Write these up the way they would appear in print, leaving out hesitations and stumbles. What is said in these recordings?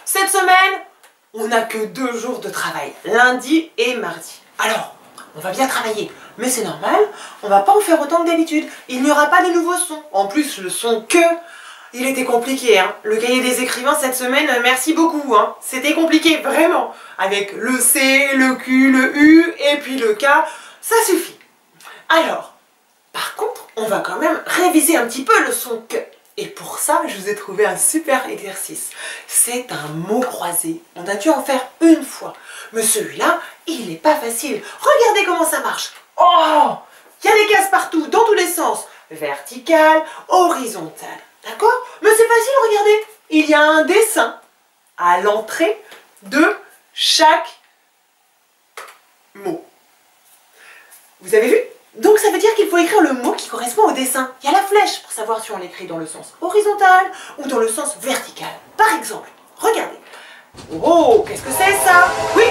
Cette semaine, on n'a que 2 jours de travail, lundi et mardi. Alors, on va bien travailler, mais c'est normal, on va pas en faire autant que d'habitude. Il n'y aura pas de nouveaux sons. En plus, le son que, il était compliqué, hein. Le cahier des écrivains cette semaine, merci beaucoup, hein. C'était compliqué, vraiment. Avec le C, le Q, le U, et puis le K, ça suffit. Alors, par contre, on va quand même réviser un petit peu le son que. Et pour ça, je vous ai trouvé un super exercice. C'est un mot croisé. On a dû en faire une fois. Mais celui-là, il n'est pas facile. Regardez comment ça marche. Oh! Il y a des cases partout, dans tous les sens. Vertical, horizontal. D'accord? Mais c'est facile, regardez. Il y a un dessin à l'entrée de chaque mot. Vous avez vu? Donc ça veut dire qu'il faut écrire le mot qui correspond au dessin. Il y a la flèche pour savoir si on l'écrit dans le sens horizontal ou dans le sens vertical. Par exemple, regardez. Oh, qu'est-ce que c'est ça? Oui,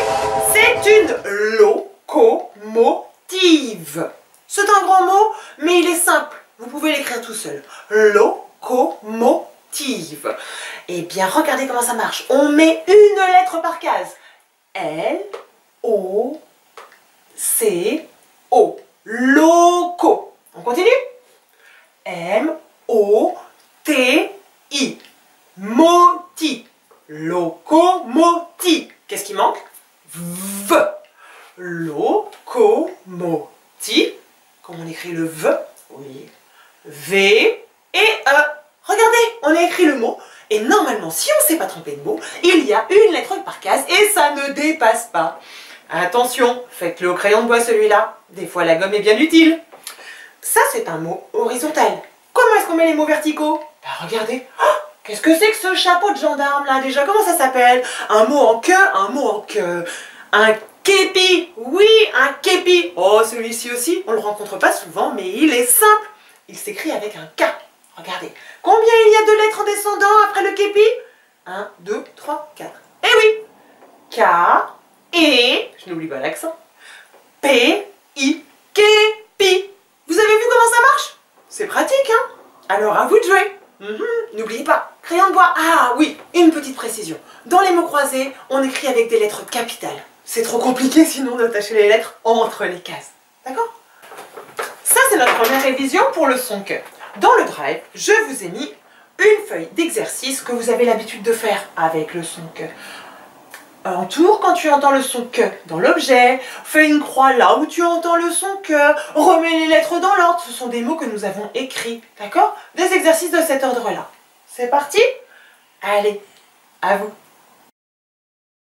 c'est une locomotive. C'est un grand mot, mais il est simple. Vous pouvez l'écrire tout seul. Locomotive. Eh bien, regardez comment ça marche. On met une lettre par case. L-O-C-O. Loco. On continue? M-O-T-I. Moti. Locomoti. Qu'est-ce qui manque? V. Locomoti. Comment on écrit le V? Oui. V et E. Regardez, on a écrit le mot. Et normalement, si on ne s'est pas trompé de mot, il y a une lettre par case et ça ne dépasse pas. Attention, faites-le au crayon de bois celui-là. Des fois la gomme est bien utile. Ça c'est un mot horizontal. Comment est-ce qu'on met les mots verticaux? Bah regardez. Oh, qu'est-ce que c'est que ce chapeau de gendarme là déjà? Comment ça s'appelle? Un mot en queue, un mot en queue. Un képi. Oui, un képi. Oh, celui-ci aussi, on le rencontre pas souvent, mais il est simple. Il s'écrit avec un K. Regardez. Combien il y a de lettres en descendant après le képi? 1, 2, 3, 4. Eh oui. K. Et, je n'oublie pas l'accent, P-I, képi. Vous avez vu comment ça marche? C'est pratique, hein? Alors à vous de jouer. N'oubliez pas, crayon de bois. Ah oui, une petite précision. Dans les mots croisés, on écrit avec des lettres capitales. C'est trop compliqué sinon d'attacher les lettres entre les cases. D'accord? Ça, c'est notre première révision pour le son que. Dans le drive, je vous ai mis une feuille d'exercice que vous avez l'habitude de faire avec le son que. En tour quand tu entends le son que dans l'objet, fais une croix là où tu entends le son que, remets les lettres dans l'ordre, ce sont des mots que nous avons écrits, d'accord? Des exercices de cet ordre-là. C'est parti? Allez, à vous!